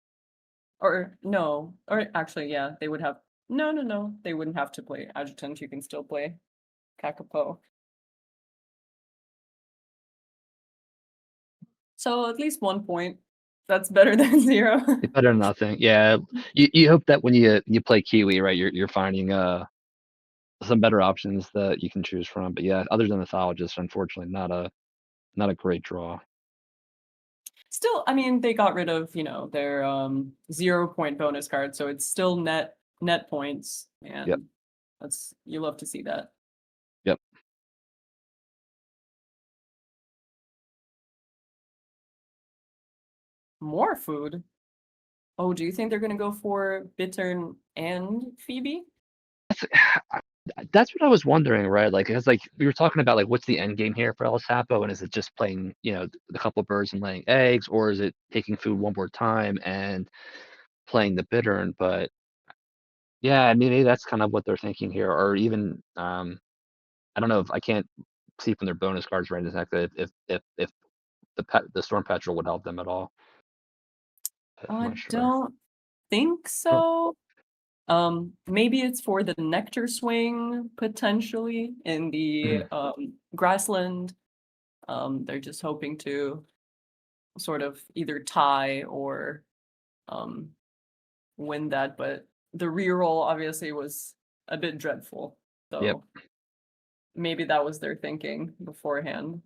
Or no, or actually, yeah, they would have. No, no, no, they wouldn't have to play adjutant. You can still play Kakapo. So at least 1 point. That's better than zero. it's better than nothing. Yeah, you hope that when you play Kiwi, right, you're finding, some better options that you can choose from, but yeah, other than the Zoologist, unfortunately, not a great draw. Still, I mean, they got rid of, their 0 point bonus card, so it's still net points, Yep, and that's you love to see that. yep. More food. Oh, do you think they're gonna go for Bittern and Phoebe? That's that's what I was wondering, right? Like, it's like we were talking about, like, what's the end game here for ElSapo, and is it just playing, the couple birds and laying eggs, or is it taking food one more time and playing the bittern? But yeah, I mean, maybe that's kind of what they're thinking here, or even I don't know if I can't see from their bonus cards right exactly if the storm petrel would help them at all. I'm I not sure. don't think Oh, so. Maybe it's for the nectar swing potentially in the mhm. grassland. They're just hoping to sort of either tie or um win that, but the reroll obviously was a bit dreadful. Yep. So maybe that was their thinking beforehand.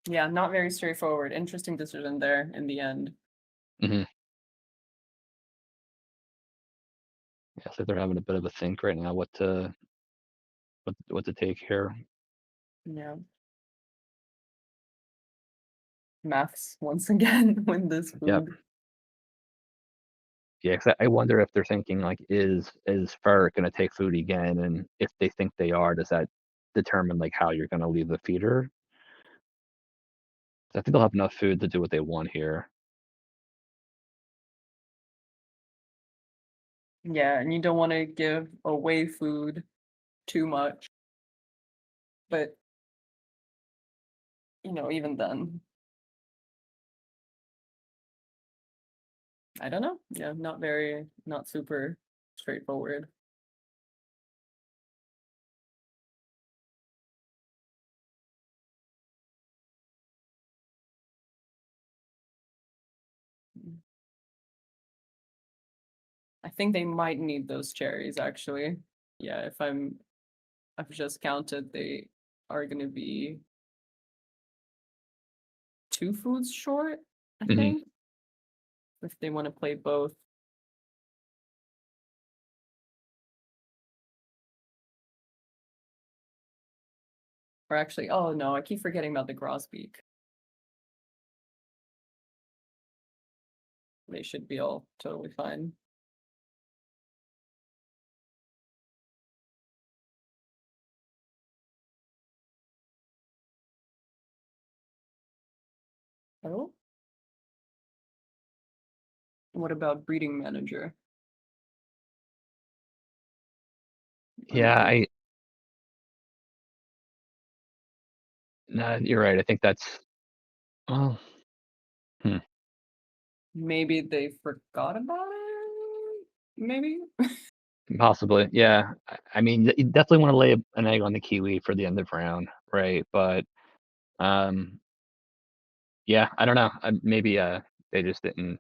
Yeah, not very straightforward. Interesting decision there in the end. Hmm. Yeah, so they're having a bit of a think right now what to take here. Yeah. Maths once again win this Yep. food. Yeah, 'cause I wonder if they're thinking like, is Ferret gonna take food again? And if they think they are, does that determine like how you're gonna leave the feeder? I think they'll have enough food to do what they want here. Yeah, and you don't want to give away food too much, but even then, I don't know. Yeah, not super straightforward. I think they might need those cherries actually. Yeah, I've just counted, they are gonna be 2 foods short, I Hmm. think, if they want to play both. Or actually, oh no, I keep forgetting about the grosbeak. they should be all totally fine. Oh, what about breeding manager? Yeah, Wonder I no, you're right. I think that's well, hmm, maybe they forgot about it? Maybe? possibly. Yeah. I mean, you definitely want to lay an egg on the kiwi for the end of round, right? But um, yeah, I don't know. Maybe they just didn't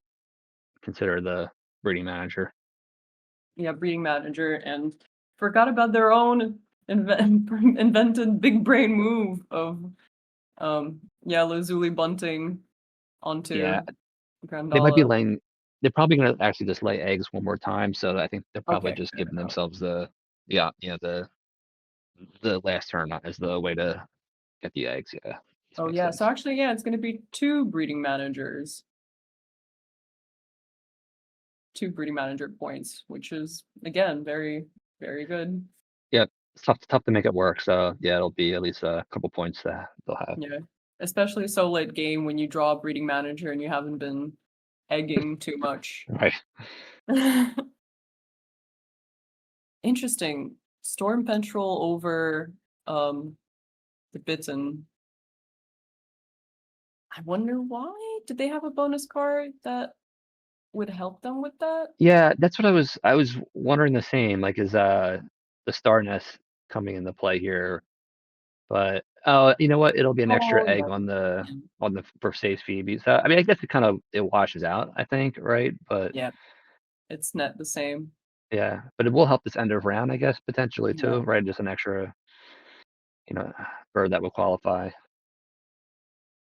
consider the breeding manager. Yeah, breeding manager and forgot about their own invented big brain move of yeah, Lazuli bunting Yeah, onto they might be Grandala. laying. They're probably gonna actually just lay eggs one more time. So I think they're probably Okay, just fair giving enough. themselves the last turn as the way to get the eggs. Yeah, this Oh makes yeah, so sense. actually yeah, it's gonna be two breeding manager points, which is again very, very good. Yeah, it's tough to make it work. So yeah, it'll be at least a couple points that they'll have. Yeah. Especially so late game when you draw a breeding manager and you haven't been egging too much. Right. Interesting. Storm Petrel over the Bitten. I wonder why? Did they have a bonus card that would help them with that? Yeah, that's what I was wondering the same. Like, is the Star Nest coming into play here? But oh, you know what? It'll be an extra Oh egg yeah. Yeah. on the for safe Phoebe. So I mean, I guess it washes out. I think, right? But Yeah, it's net the same. yeah, but it will help this end of round, I guess, potentially Yeah. too, right? Just an extra, bird that would qualify.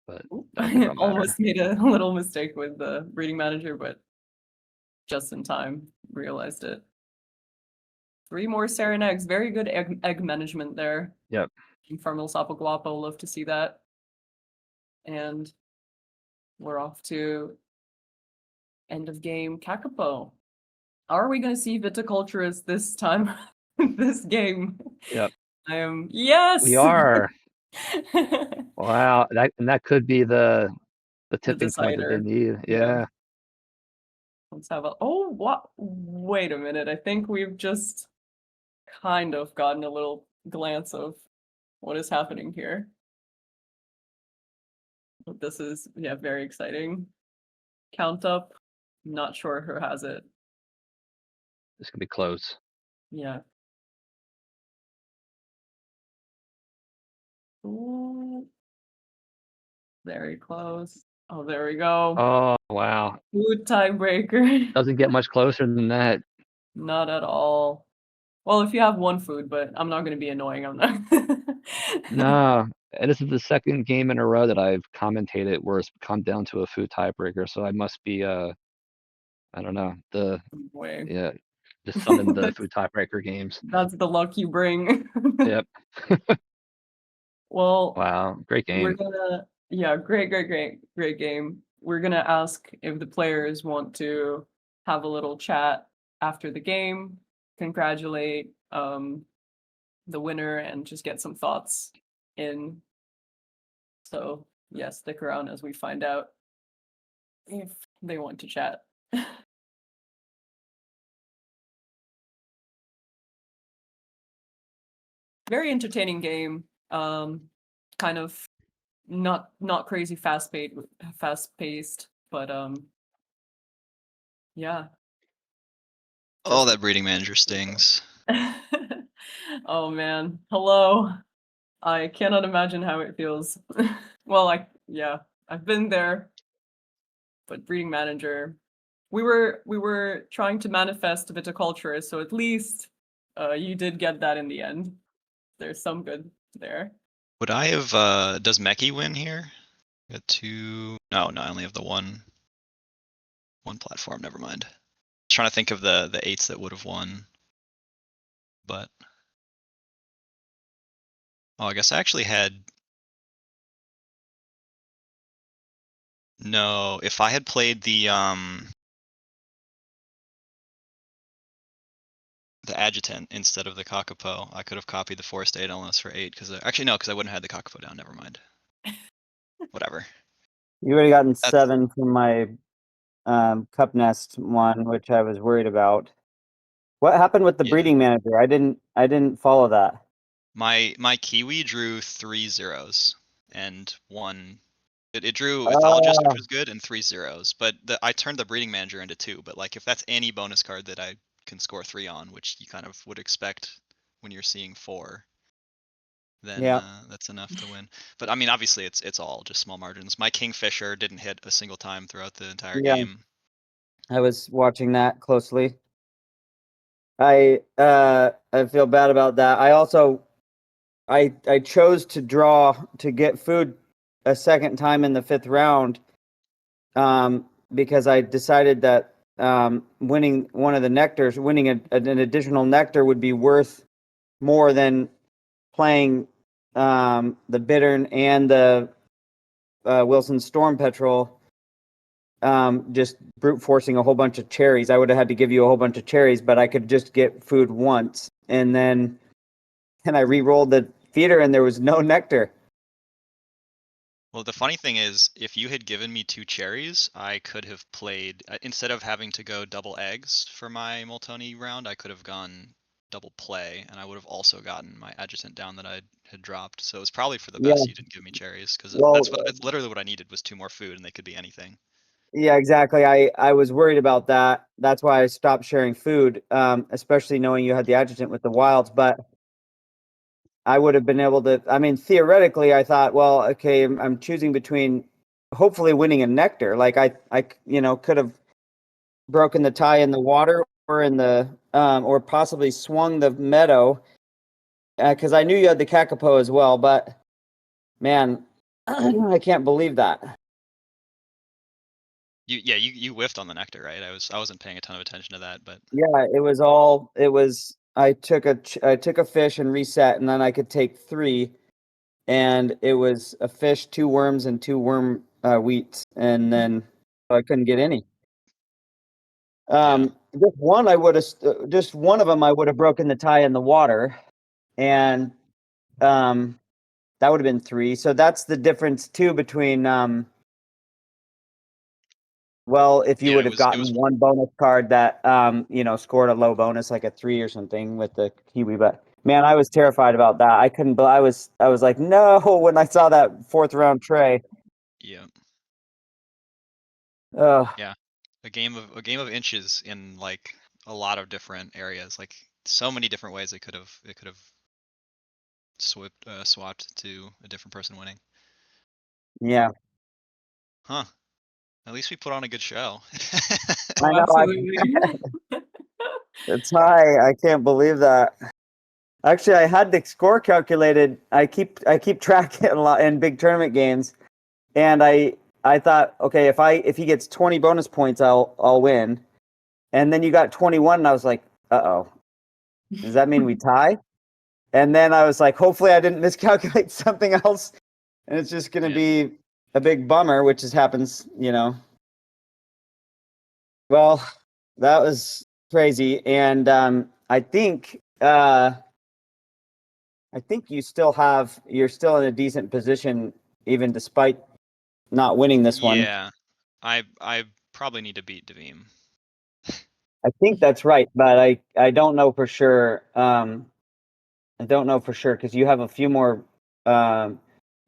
But Oop. I don't think it'll Almost matter. made a little mistake with the breeding manager, but just in time realized it. Three more Saren eggs. Very good egg management there. Yep. From ElSapoGuapo, love to see that. And we're off to end of game Kakapo. Are we going to see viticulturists this time? This game? Yep. I am. We Yes! are. Wow. That could be the The tipping point that they decider. need. Yeah. Yeah. Let's have a. Oh, what? Wait a minute. I think we've just kind of gotten a little glance of what is happening here. This is, yeah, very exciting. Count up. Not sure who has it. This could be close. Yeah. Ooh, very close. Oh, there we go. Oh, wow. Food tiebreaker. Doesn't get much closer than that. Not at all. Well, if you have one food, but I'm not gonna be annoying, I'm not. No, and this is the second game in a row that I've commentated where it's come down to a food tiebreaker, so I must be, I don't know, Way. yeah, just summoned the food tiebreaker games. That's the luck you bring. Yep. Well, Wow, great we're game. gonna, yeah, great game. We're gonna ask if the players want to have a little chat after the game, congratulate the winner, and just get some thoughts in. So yeah, stick around as we find out if they want to chat. Very entertaining game. Kind of not crazy fast paced, but yeah, Oh, just that breeding manager stings. oh man, hello. I cannot imagine how it feels. Well, yeah, I've been there, but breeding manager. We were trying to manifest viticulture, so at least you did get that in the end. There's some good there. Would I have does Meki win here? Got two. No, I only have the one platform, never mind. Trying to think of the eights that would have won. But oh, I guess I actually had no, if I had played the the adjutant instead of the Kakapo. I could have copied the Forest 8 LS for 8 because actually no, because I wouldn't have had the Kakapo down. Never mind. Whatever. You would have gotten That's- 7 from my cup nest one, which I was worried about. What happened with the Yeah. breeding manager? I didn't follow that. My Kiwi drew 3 zeros and 1. It drew Mythologist, which was good, and 3 zeros. But I turned the breeding manager into 2. But like, if that's any bonus card that I can score 3 on, which you kind of would expect when you're seeing 4, then Yeah. that's enough to win. But I mean, obviously, it's all just small margins. My Kingfisher didn't hit a single time throughout the entire Yeah. game. I was watching that closely. I feel bad about that. I also I chose to draw to get food a second time in the 5th round because I decided that winning one of the nectars, winning an additional nectar would be worth more than playing the Bittern and the Wilson Storm Petrel, just brute forcing a whole bunch of cherries. I would have had to give you a whole bunch of cherries, but I could just get food once. And I re-rolled the feeder and there was no nectar. Well, the funny thing is, if you had given me 2 cherries, I could have played, instead of having to go double eggs for my Moltoni round, I could have gone double play, and I would have also gotten my adjutant down that I had dropped. So it was probably for the Yeah. best you didn't give me cherries, because Well, it's literally what I needed was 2 more food, and they could be anything. Yeah, exactly. I was worried about that. That's why I stopped sharing food, especially knowing you had the adjutant with the wilds. But I would have been able to. I mean, theoretically, I thought, well, okay, I'm choosing between hopefully winning a nectar. Like I could have broken the tie in the water or in the or possibly swung the meadow because I knew you had the Kakapo as well. But man, I can't believe that. You whiffed on the nectar, right? I wasn't paying a ton of attention to that, but Yeah, it was I took a fish and reset, and then I could take 3, and it was a fish, 2 worms, and 2 worm wheats, and then I couldn't get any. Yeah. Just one just one of them I would have broken the tie in the water, and that would have been 3. So that's the difference too between well, if you Yeah, would it have was gotten one bonus card that scored a low bonus like a 3 or something with the Kiwi, but man, I was terrified about that. I couldn't. I was like, no, when I saw that 4th round tray. yeah. Uh, Yeah. A game of inches in like a lot of different areas, like so many different ways it could have swapped to a different person winning. yeah, Huh. At least we put on a good show. I Oh, know. absolutely. It's high. I can't believe that. Actually, I had the score calculated. I keep track a lot in big tournament games, and I thought, okay, if he gets 20 bonus points, I'll win. And then you got 21, and I was like, uh-oh. Does that mean we tie? And then I was like, hopefully I didn't miscalculate something else, and it's just going to Yeah. be a big bummer, which happens. Well, that was crazy, and I think you're still in a decent position, even despite not winning this one. Yeah. I probably need to beat Davim. I think that's right, but I don't know for sure. I don't know for sure because you have a few more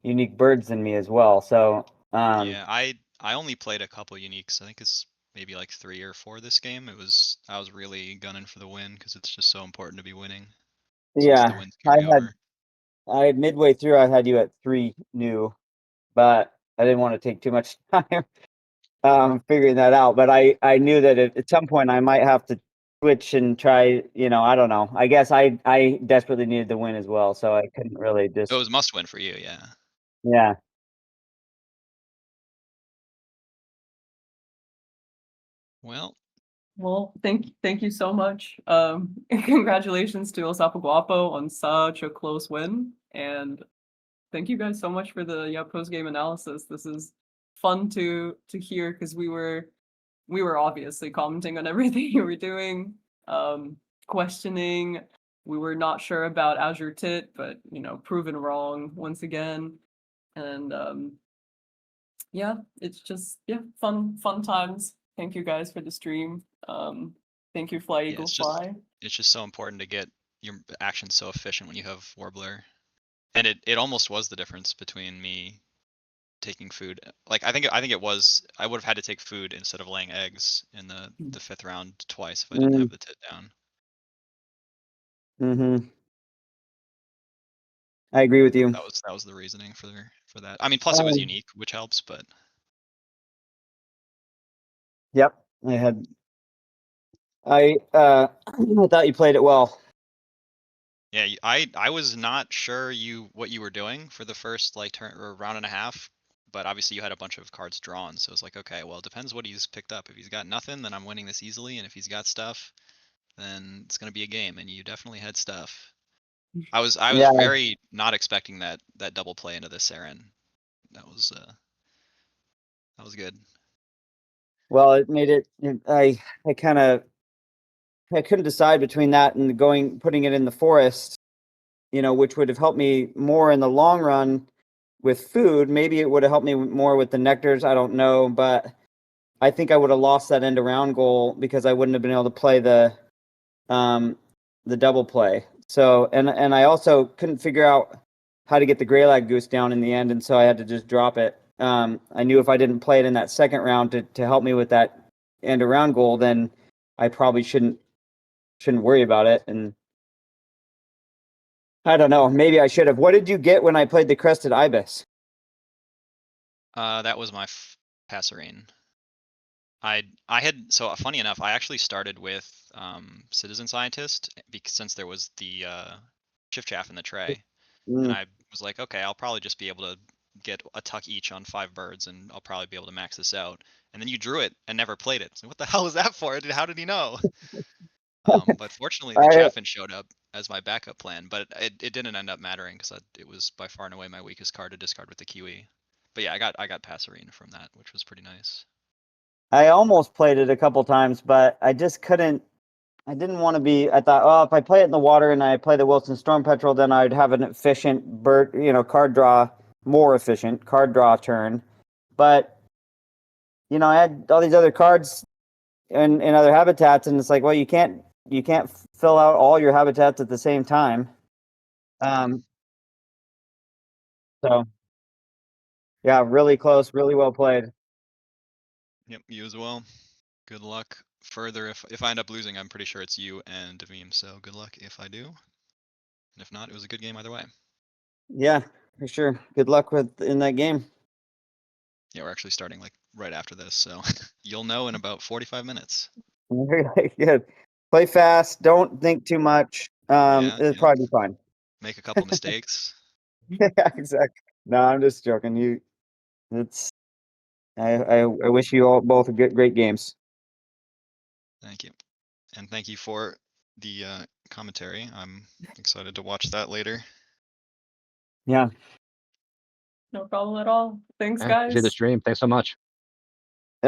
unique birds than me as well. So Yeah, I only played a couple uniques. I think it's maybe like 3 or 4 this game. I was really gunning for the win because it's just so important to be winning since the yeah, wins carry over. I had midway through I had you at 3 new, but I didn't want to take too much time figuring that out. But I knew that at some point I might have to switch and try. I don't know. I guess I desperately needed the win as well, so I couldn't really just It was must win for you, yeah. yeah. Well, Well, thank you so much. Congratulations to ElSapoGuapo on such a close win, and thank you guys so much for the post game analysis. This is fun to hear because we were obviously commenting on everything you were doing. questioning. We were not sure about Azure Tit, but proven wrong once again. And yeah, it's just fun times. Thank you guys for the stream. Thank you, Fly Yeah, Eagle it's just Fly. it's just so important to get your actions so efficient when you have Warbler. And it almost was the difference between me taking food. Like I think it was I would have had to take food instead of laying eggs in the 5th round twice if I didn't have the tit down. Mm-hmm. I agree with you. That was the reasoning for that. I mean, plus it was unique, which helps, but Yep. I thought you played it well. yeah, I was not sure what you were doing for the first like turn or round and a half, but obviously you had a bunch of cards drawn, so it's like, okay, well, it depends what he's picked up. If he's got nothing, then I'm winning this easily, and if he's got stuff, then it's gonna be a game. And you definitely had stuff. I was Yeah. very not expecting that double play into this Saren. That was good. Well, it made it. I couldn't decide between that and putting it in the forest, which would have helped me more in the long run with food. Maybe it would have helped me more with the nectars. I don't know, but I think I would have lost that end around goal because I wouldn't have been able to play the double play. So, and I also couldn't figure out how to get the Greylag Goose down in the end, and so I had to just drop it. I knew if I didn't play it in that second round to help me with that end around goal, then I probably shouldn't worry about it. And I don't know, maybe I should have. What did you get when I played the Crested Ibis? That was my Passerine. I had, so funny enough, I actually started with Citizen Scientist because since there was the Shift Chaff in the tray, and I was like, okay, I'll probably just be able to get a tuck each on 5 birds, and I'll probably be able to max this out. And then you drew it and never played it. So what the hell was that for? How did he know? But fortunately, the Chaffin showed up as my backup plan, but it didn't end up mattering because it was by far and away my weakest card to discard with the Kiwi. But yeah, I got Passerine from that, which was pretty nice. I almost played it a couple times, but I just couldn't. I didn't want to be. I thought, oh, if I play it in the water and I play the Wilson Storm Petrel, then I'd have an efficient card draw, more efficient card draw turn. But I had all these other cards in other habitats, and it's like, well, you can't fill out all your habitats at the same time. So yeah, really close, really well played. Yep, you as well. Good luck further. If I end up losing, I'm pretty sure it's you and Devim, so good luck if I do. And if not, it was a good game either way. Yeah, for sure. Good luck in that game. Yeah, we're actually starting like right after this, so you'll know in about 45 minutes. Very good. Play fast. Don't think too much. It'll probably be fine. Make a couple mistakes. Yeah, exactly. No, I'm just joking. I wish you all both great games. Thank you. And thank you for the commentary. I'm excited to watch that later. Yeah. No problem at all. Thanks, Appreciate the guys. stream. Thanks so much.